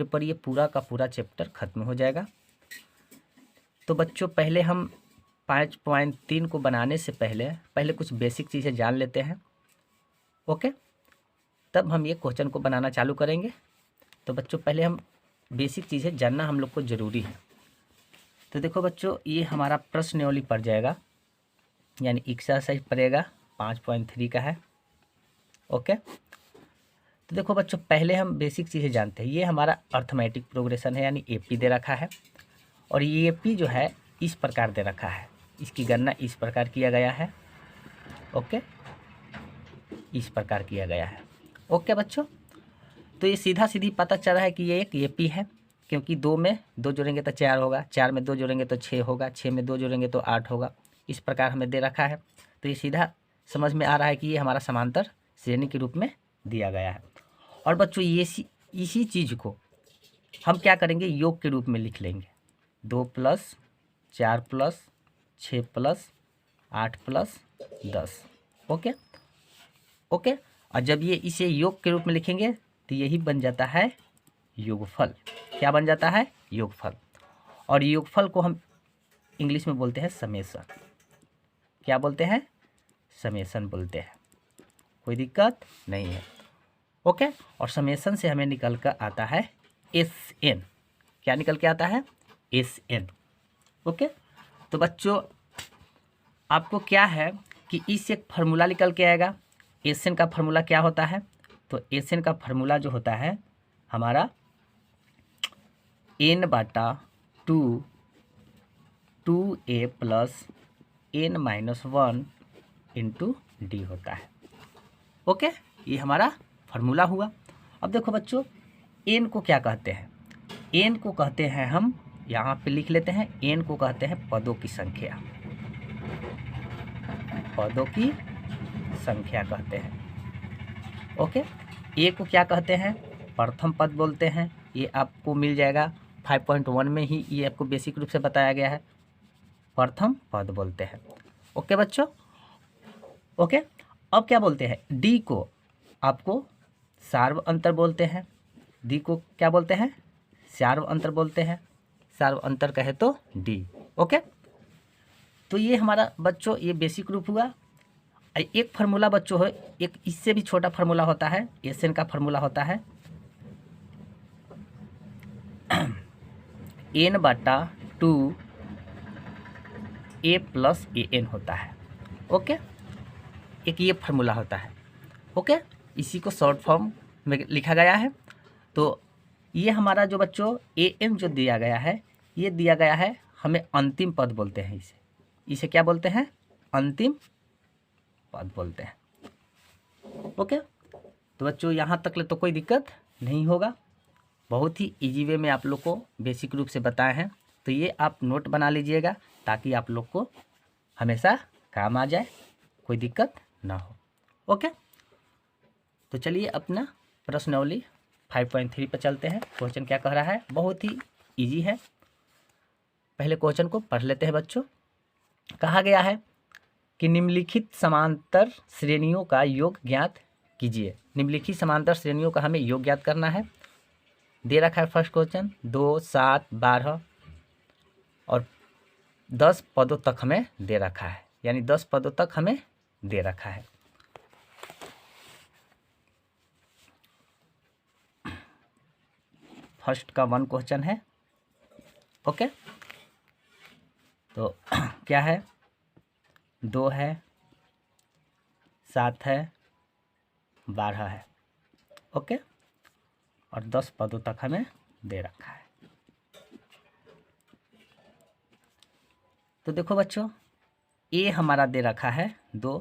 सूत्र पर ये पूरा का पूरा चैप्टर खत्म हो जाएगा। तो बच्चों पहले हम 5.3 को बनाने से पहले कुछ बेसिक चीज़ें जान लेते हैं। ओके, तब हम ये क्वेश्चन को बनाना चालू करेंगे। तो बच्चों पहले हम बेसिक चीज़ें जानना हम लोग को ज़रूरी है। तो देखो बच्चों, ये हमारा प्रश्नावली पड़ जाएगा, यानी एक्सरसाइज पड़ेगा 5.3 का है। ओके, तो देखो बच्चों पहले हम बेसिक चीज़ें जानते हैं। ये हमारा अर्थमेटिक प्रोग्रेशन है, यानी एपी दे रखा है, और ये एपी जो है इस प्रकार दे रखा है, इसकी गणना इस प्रकार किया गया है। ओके, इस प्रकार किया गया है। ओके बच्चों, तो ये सीधा सीधी पता चल रहा है कि ये एक एपी है, क्योंकि 2 में 2 जोड़ेंगे तो 4 होगा, 4 में 2 जोड़ेंगे तो 6 होगा, 6 में 2 जोड़ेंगे तो 8 होगा। इस प्रकार हमें दे रखा है। तो ये सीधा समझ में आ रहा है कि ये हमारा समांतर श्रेणी के रूप में दिया गया है। और बच्चों ये इसी चीज़ को हम क्या करेंगे, योग के रूप में लिख लेंगे। 2 + 4 + 6 + 8 + 10। ओके ओके, और जब ये इसे योग के रूप में लिखेंगे तो यही बन जाता है योगफल। क्या बन जाता है? योगफल। और योगफल को हम इंग्लिश में बोलते हैं समेशन। क्या बोलते हैं? समेशन बोलते हैं। कोई दिक्कत नहीं है। ओके, और समेशन से हमें निकल कर आता है SN। क्या निकल के आता है? SN। ओके, तो बच्चों आपको क्या है कि इस एक फार्मूला निकल के आएगा। SN का फार्मूला क्या होता है? तो SN का फार्मूला जो होता है हमारा n/2 2a + n-1 × d होता है। ओके, ये हमारा फार्मूला हुआ। अब देखो बच्चों, n को क्या कहते हैं? n को कहते हैं, हम यहाँ पे लिख लेते हैं, n को कहते हैं पदों की संख्या। पदों की संख्या कहते हैं। ओके, a को क्या कहते हैं? प्रथम पद बोलते हैं। ये आपको मिल जाएगा 5.1 में ही, ये आपको बेसिक रूप से बताया गया है, प्रथम पद बोलते हैं। ओके बच्चों, ओके। अब क्या बोलते हैं? डी को आपको सार्व अंतर बोलते हैं। डी को क्या बोलते हैं? सार्व अंतर बोलते हैं। सार्व अंतर कहे तो डी। ओके, तो ये हमारा बच्चों ये बेसिक रूप हुआ। एक फार्मूला बच्चों है, एक इससे भी छोटा फार्मूला होता है, SN का फार्मूला होता है n/2 a + an होता है। ओके, एक ये फार्मूला होता है। ओके, इसी को शॉर्ट फॉर्म में लिखा गया है। तो ये हमारा जो बच्चों an जो दिया गया है, ये दिया गया है, हमें अंतिम पद बोलते हैं। इसे क्या बोलते हैं? अंतिम पद बोलते हैं। ओके, तो बच्चों यहाँ तक ले तो कोई दिक्कत नहीं होगा। बहुत ही इजी वे में आप लोग को बेसिक रूप से बताए हैं। तो ये आप नोट बना लीजिएगा, ताकि आप लोग को हमेशा काम आ जाए, कोई दिक्कत ना हो। ओके, तो चलिए अपना प्रश्नावली 5.3 पर चलते हैं। क्वेश्चन क्या कह रहा है? बहुत ही इजी है। पहले क्वेश्चन को पढ़ लेते हैं बच्चों। कहा गया है कि निम्नलिखित समांतर श्रेणियों का योग ज्ञात कीजिए। निम्नलिखित समांतर श्रेणियों का हमें योग ज्ञात करना है। दे रखा है फर्स्ट क्वेश्चन 2, 7, 12 और 10 पदों तक हमें दे रखा है, यानी 10 पदों तक हमें दे रखा है। फर्स्ट का 1 क्वेश्चन है। ओके, तो क्या है? 2 है, 7 है, 12 है। ओके, और 10 पदों तक हमें दे रखा है। तो देखो बच्चों, ए हमारा दे रखा है 2,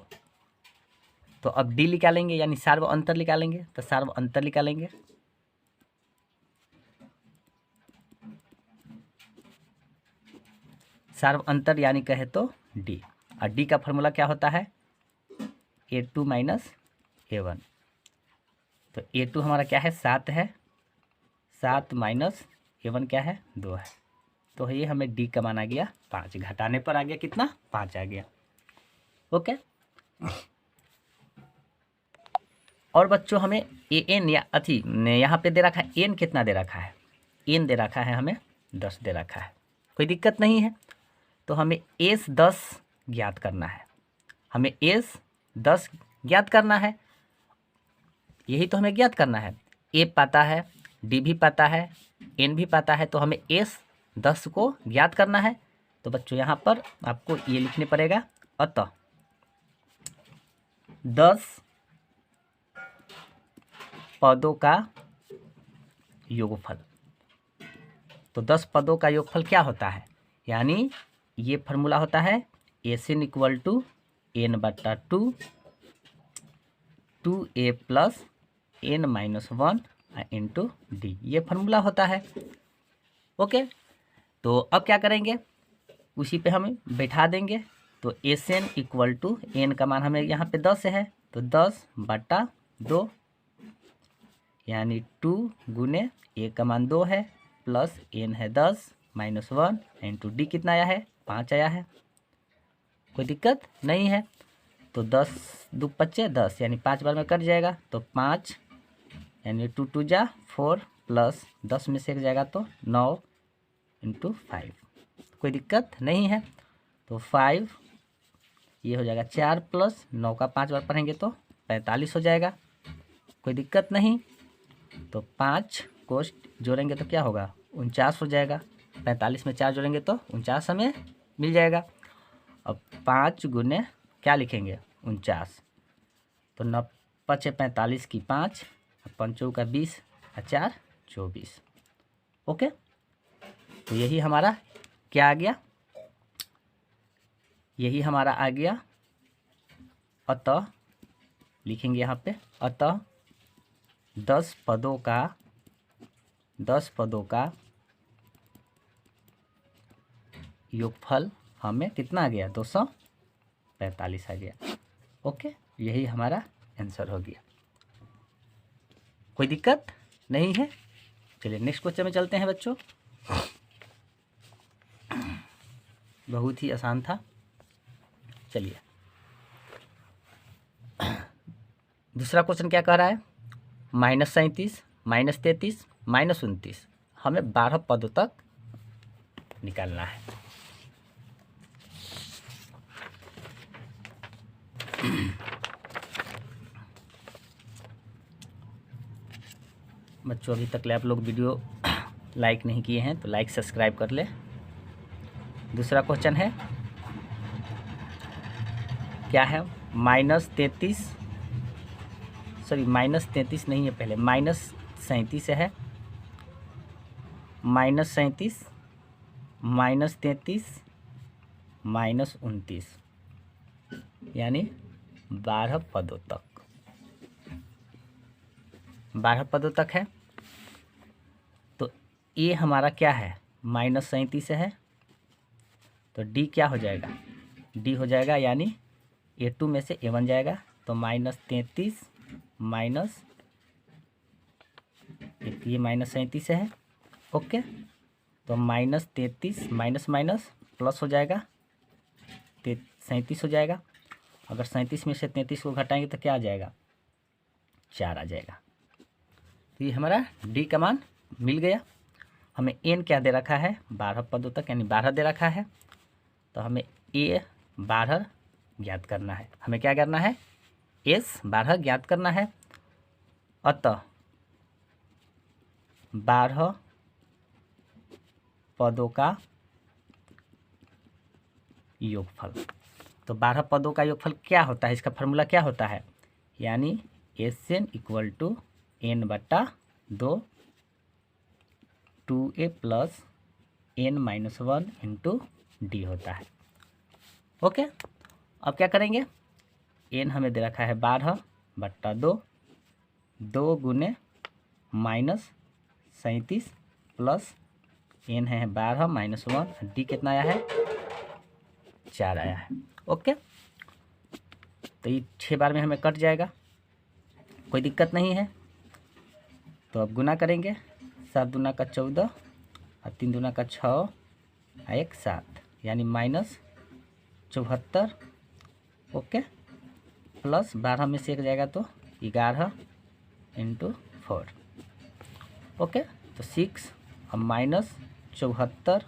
तो अब डी निकालेंगे, यानी सार्व अंतर निकालेंगे। तो सार्व अंतर निकालेंगे। सार्व अंतर यानी कहे तो डी, और डी का फॉर्मूला क्या होता है? A2 - A1। तो A2 हमारा क्या है? 7 है, 7 - A1 क्या है? 2 है। तो ये हमें डी का मान आ गया 5, घटाने पर आ गया कितना? 5 आ गया। ओके, और बच्चों हमें AN या यहाँ पे दे रखा है, एन कितना दे रखा है? एन दे रखा है, हमें 10 दे रखा है, कोई दिक्कत नहीं है। तो हमें एस 10 ज्ञात करना है, हमें एस 10 ज्ञात करना है, यही तो हमें ज्ञात करना है। ए पता है, डी भी पता है, एन भी पता है, तो हमें एस 10 को ज्ञात करना है। तो बच्चों यहाँ पर आपको ये लिखने पड़ेगा, अतः 10 पदों का योगफल। तो 10 पदों का योगफल क्या होता है, यानी ये फॉर्मूला होता है S n equal to n बट्टा 2 2a plus n minus 1 into d, ये फॉर्मूला होता है। ओके, तो अब क्या करेंगे, उसी पे हम बैठा देंगे। तो S n equal to n का मान हमें यहाँ पे 10 है, तो 10 बटा 2 यानी 2 गुने ए का मान 2 है प्लस एन है 10 माइनस 1 इंटू डी कितना आया है, 5 आया है, कोई दिक्कत नहीं है। तो 10 2 5 10 यानी 5 बार में कट जाएगा, तो 5 यानी 2 2 जा 4 प्लस 10 में से एक जाएगा तो 9 इंटू 5, कोई दिक्कत नहीं है। तो 5 ये हो जाएगा 4 प्लस 9 का 5 बार पढ़ेंगे तो 45 हो जाएगा, कोई दिक्कत नहीं। तो 5 को जोड़ेंगे तो क्या होगा, 49 हो जाएगा, 45 में 4 जोड़ेंगे तो 49 हमें मिल जाएगा। अब 5 गुने क्या लिखेंगे, 49, तो 9 5 45 की 5, 5 का 20 और 4 24। ओके, तो यही हमारा क्या आ गया, यही हमारा आ गया। अतः लिखेंगे यहाँ पे, अतः 10 पदों का योगफल हमें कितना आ गया, 245 आ गया। ओके, यही हमारा आंसर हो गया, कोई दिक्कत नहीं है। चलिए नेक्स्ट क्वेश्चन में चलते हैं बच्चों, बहुत ही आसान था। चलिए दूसरा क्वेश्चन क्या कह रहा है, -37 -33 -29, हमें 12 पदों तक निकालना है। बच्चों अभी तक आप लोग वीडियो लाइक नहीं किए हैं तो लाइक सब्सक्राइब कर ले। दूसरा क्वेश्चन है, क्या है, -33 नहीं है, पहले -37 है, -37 -33 -29 यानी 12 पदों तक, 12 पदों तक है। तो ए हमारा क्या है, -37 है, तो डी क्या हो जाएगा, डी हो जाएगा यानी A2 में से A1 जाएगा, तो -33 माइनस ये -37 है। ओके, तो -33 माइनस माइनस प्लस हो जाएगा, 37 हो जाएगा। अगर 37 में से 33 को घटाएंगे तो क्या आ जाएगा, 4 आ जाएगा। तो ये हमारा डी का मान मिल गया। हमें एन क्या दे रखा है, 12 पदों तक यानी 12 दे रखा है, तो हमें ए 12 ज्ञात करना है। हमें क्या करना है, एस 12 ज्ञात करना है। अतः 12 पदों का योगफल। तो 12 पदों का योगफल क्या होता है, इसका फॉर्मूला क्या होता है, यानी S n equal to n बटा 2 2a plus n minus 1 into d होता है। ओके, अब क्या करेंगे, n हमें दे रखा है 12 बट्टा 2, 2 गुने -37 प्लस n है 12 माइनस 1, डी कितना आया है, 4 आया है। ओके, तो ये 6 बार में हमें कट जाएगा, कोई दिक्कत नहीं है। तो अब गुना करेंगे, 7 दूना का 14 और 3 दूना का 6 और 1 7 यानी -74। ओके, प्लस 12 में से एक जाएगा तो 11 इंटू 4। ओके, तो 6 अब -74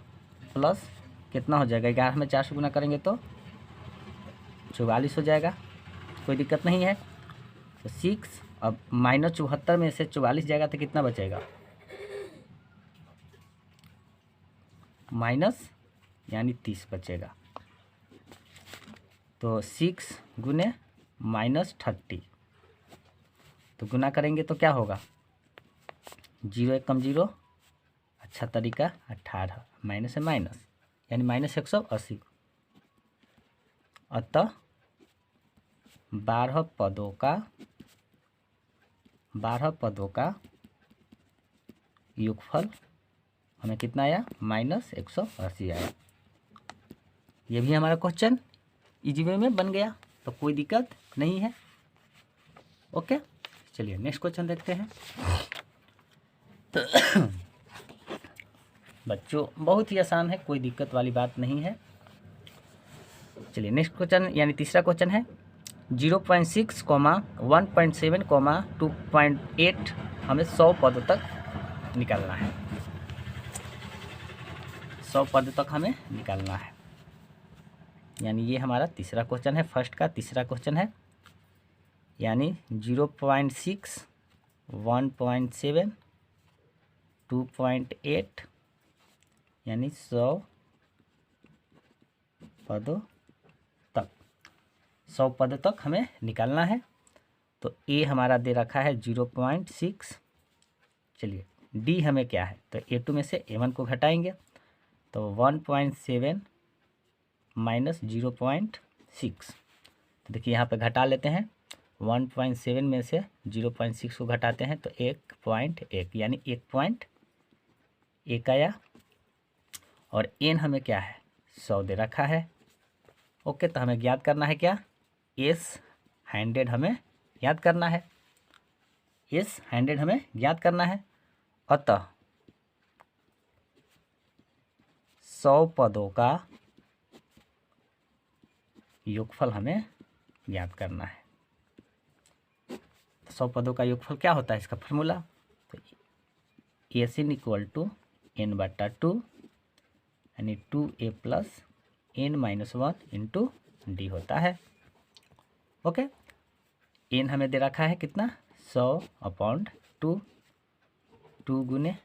प्लस कितना हो जाएगा, 11 में 4 से गुना करेंगे तो 44 हो जाएगा, कोई दिक्कत नहीं है। तो 6, अब -74 में से 44 जाएगा तो कितना बचेगा, माइनस यानी 30 बचेगा। तो 6 गुने -30, तो गुना करेंगे तो क्या होगा, 0 एक कम 0, अच्छा तरीका 18, माइनस है माइनस यानी -180। अतः 12 पदों का योगफल हमें कितना आया, -180 आया। ये भी हमारा क्वेश्चन इजी वे में बन गया, तो कोई दिक्कत नहीं है। ओके, चलिए नेक्स्ट क्वेश्चन देखते हैं। बच्चों बहुत ही आसान है, कोई दिक्कत वाली बात नहीं है। चलिए नेक्स्ट क्वेश्चन यानी तीसरा क्वेश्चन है 0.6, 1.7, 2.8 हमें 100 पदों तक निकालना है। 100 पदों तक हमें निकालना है, यानी ये हमारा तीसरा क्वेश्चन है, फर्स्ट का तीसरा क्वेश्चन है। यानी 0.6, 1.7, 2.8 यानी 100 पदों तक, 100 पदों तक हमें निकालना है। तो ए हमारा दे रखा है 0.6। चलिए डी हमें क्या है, तो A2 में से A1 को घटाएंगे तो 1.7 माइनस 0.6। तो देखिए यहाँ पे घटा लेते हैं, 1.7 में से 0.6 को घटाते हैं तो 1.1 यानी 1.1 आया। और एन हमें क्या है, 100 दे रखा है। ओके, तो हमें याद करना है क्या, एस 100 हमें याद करना है, एस 100 हमें याद करना है। अतः 100 पदों का योगफल हमें याद करना है। 100 पदों का योगफल क्या होता है, इसका फॉर्मूला, तो S in equal to n/2 यानी 2a plus n-1 into d होता है। ओके, एन हमें दे रखा है कितना, 100/2, 2 गुने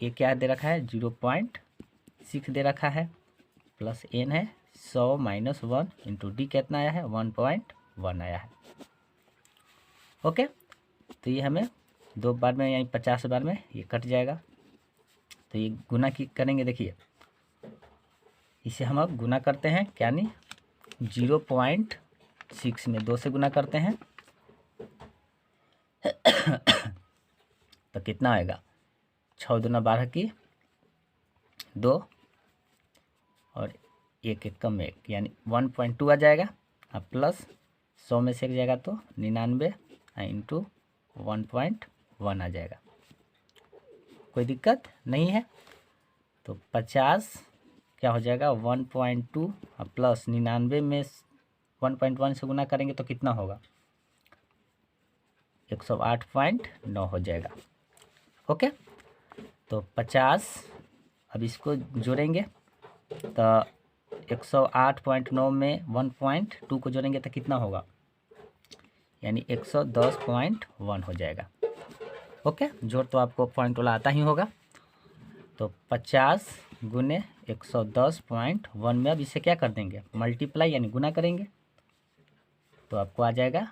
ए क्या दे रखा है 0.6 दे रखा है, प्लस एन है 100-1 इंटू डी कितना आया है 1.1 आया है। ओके, तो ये हमें 2 बार में यानी 50 बार में ये कट जाएगा। तो ये गुना की करेंगे, देखिए इसे हम अब गुना करते हैं, क्या नहीं 0.6 में 2 से गुना करते हैं तो कितना आएगा, 6 दूना 12 की 2 और 1 एक कम 1 यानी 1.2 आ जाएगा। अब प्लस 100 में से एक जाएगा तो 99 इंटू 1.1 आ जाएगा, कोई दिक्कत नहीं है। तो 50 क्या हो जाएगा 1.2 और प्लस 99 में 1.1 से गुना करेंगे तो कितना होगा 108.9 हो जाएगा। ओके, तो 50 अब इसको जोड़ेंगे तो 108.9 में 1.2 को जोड़ेंगे तो कितना होगा, यानी 110.1 हो जाएगा। ओके, जोड़ तो आपको पॉइंट वाला आता ही होगा। तो 50 गुने 110.1 में अब इसे क्या कर देंगे, मल्टीप्लाई यानी गुना करेंगे तो आपको आ जाएगा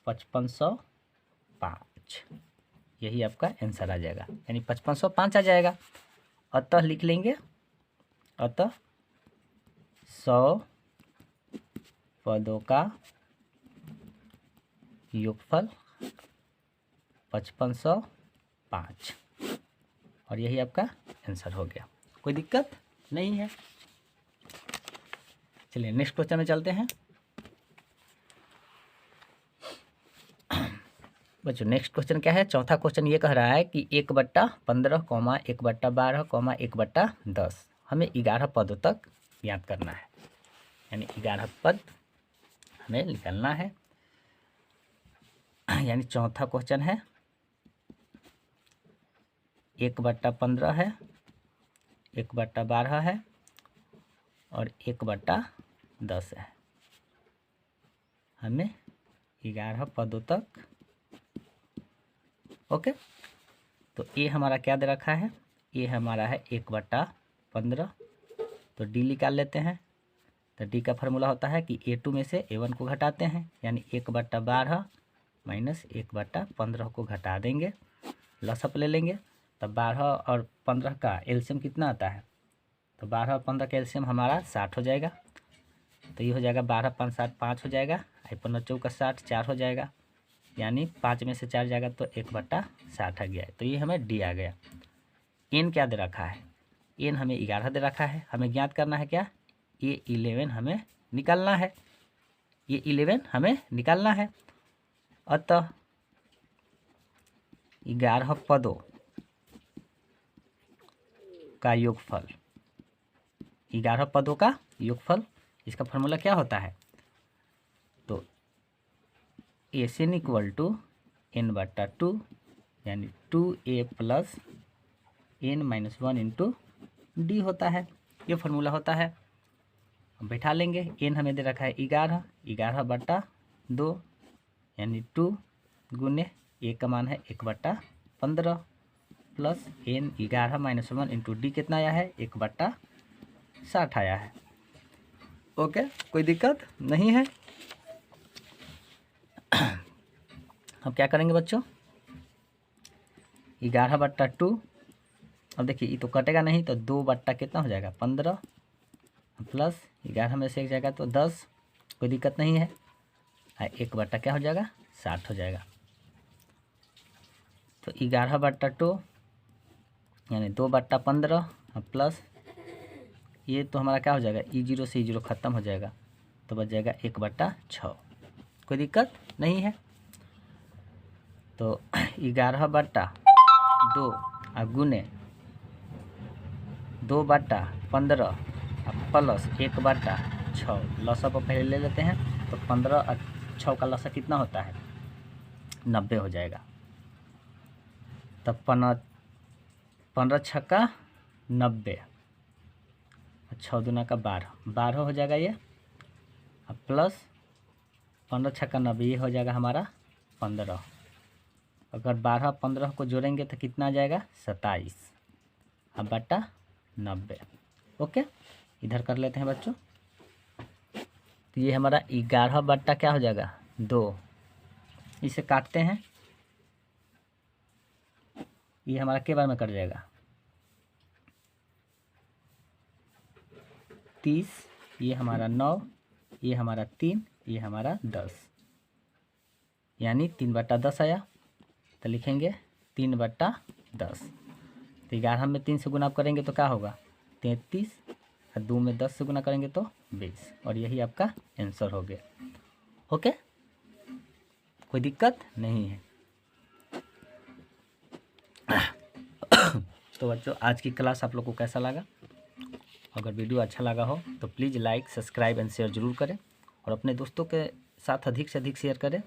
5505, यही आपका आंसर आ जाएगा, यानी 5505 आ जाएगा। अतः लिख लेंगे, अतः 100 पदों का योगफल 5505 और यही आपका आंसर हो गया, कोई दिक्कत नहीं है। चलिए नेक्स्ट क्वेश्चन में चलते हैं। बच्चों नेक्स्ट क्वेश्चन क्या है, चौथा क्वेश्चन ये कह रहा है कि 1/15, 1/12, 1/10 हमें 11 पदों तक याद करना है, यानी 11 पद हमें निकालना है। यानी चौथा क्वेश्चन है 1/15 है, 1/12 है और 1/10 है। हमें 11 पदों तक। ओके, तो ये हमारा क्या दे रखा है, ये हमारा है 1/15। तो डी निकाल लेते हैं। तो डी का फार्मूला होता है कि A2 में से A1 को घटाते हैं, यानी 1/12 माइनस 1/15 को घटा देंगे, लसअप ले लेंगे। तब 12 और 15 का एलसीएम कितना आता है, तो 12 और 15 का एलसीएम हमारा 60 हो जाएगा। तो ये हो जाएगा 12 5 7 5 हो जाएगा, 15 चौका 60 4 हो जाएगा, यानी 5 में से 4 जाएगा तो 1/60 आ गया है। तो ये हमें डी आ गया। एन क्या दे रखा है, एन हमें 11 दे रखा है। हमें ज्ञात करना है क्या, ये 11 हमें निकालना है, ये 11 हमें निकालना है। अतः 11 पदों का योगफल, 11 पदों का योगफल, इसका फॉर्मूला क्या होता है, तो एन इक्वल टू n/2 यानी 2a plus n-1 into d होता है। ये फार्मूला होता है। हम बैठा लेंगे। एन हमें दे रखा है 11, 11/2 यानी 2 गुने ए का मान है 1/15 प्लस n 11-1 इंटू डी कितना आया है 1/60 आया है। ओके, कोई दिक्कत नहीं है। अब क्या करेंगे बच्चों, 11/2, अब देखिए ये तो कटेगा नहीं, तो 2 कितना हो जाएगा 15 प्लस 11 में से एक जाएगा तो 10, कोई दिक्कत नहीं है। 1 क्या हो जाएगा 60 हो जाएगा। तो 11/2 यानी 2/15 प्लस ये तो हमारा क्या हो जाएगा, E0 से E0 ख़त्म हो जाएगा, तो बच जाएगा 1/6, कोई दिक्कत नहीं है। तो 11/2 गुने 2/15 प्लस 1/6, लसा को पहले ले लेते हैं। तो 15 और 6 का लसा कितना होता है 90 हो जाएगा। तब 15 छक्का 90, 6 दूना का 12 हो जाएगा ये, अब प्लस 15 छक्का 90, ये हो जाएगा हमारा 15। अगर 12 15 को जोड़ेंगे तो कितना आ जाएगा 27 अब बटा 90। ओके, इधर कर लेते हैं बच्चों। तो ये हमारा 11 क्या हो जाएगा 2, इसे काटते हैं, ये हमारा के बार में कट जाएगा 30, ये हमारा 9, ये हमारा 3, ये हमारा 10, यानी 3/10 आया। तो लिखेंगे 3/10। तो 11 में 3 से गुना करेंगे तो क्या होगा 33, और 2 में 10 से गुना करेंगे तो 20, और यही आपका आंसर हो गया। ओके, कोई दिक्कत नहीं है। तो बच्चों आज की क्लास आप लोग को कैसा लगा, अगर वीडियो अच्छा लगा हो तो please like subscribe and share ज़रूर करें, और अपने दोस्तों के साथ अधिक से अधिक शेयर करें,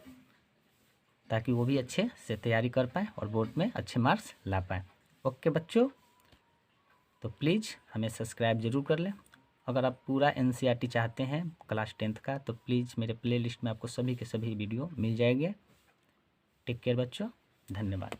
ताकि वो भी अच्छे से तैयारी कर पाएँ और बोर्ड में अच्छे मार्क्स ला पाएँ। ओके बच्चों, तो प्लीज़ हमें सब्सक्राइब ज़रूर कर लें। अगर आप पूरा NCERT चाहते हैं क्लास 10th का, तो प्लीज़ मेरे प्लेलिस्ट में आपको सभी के सभी वीडियो मिल जाएंगे। टेक केयर बच्चों, धन्यवाद।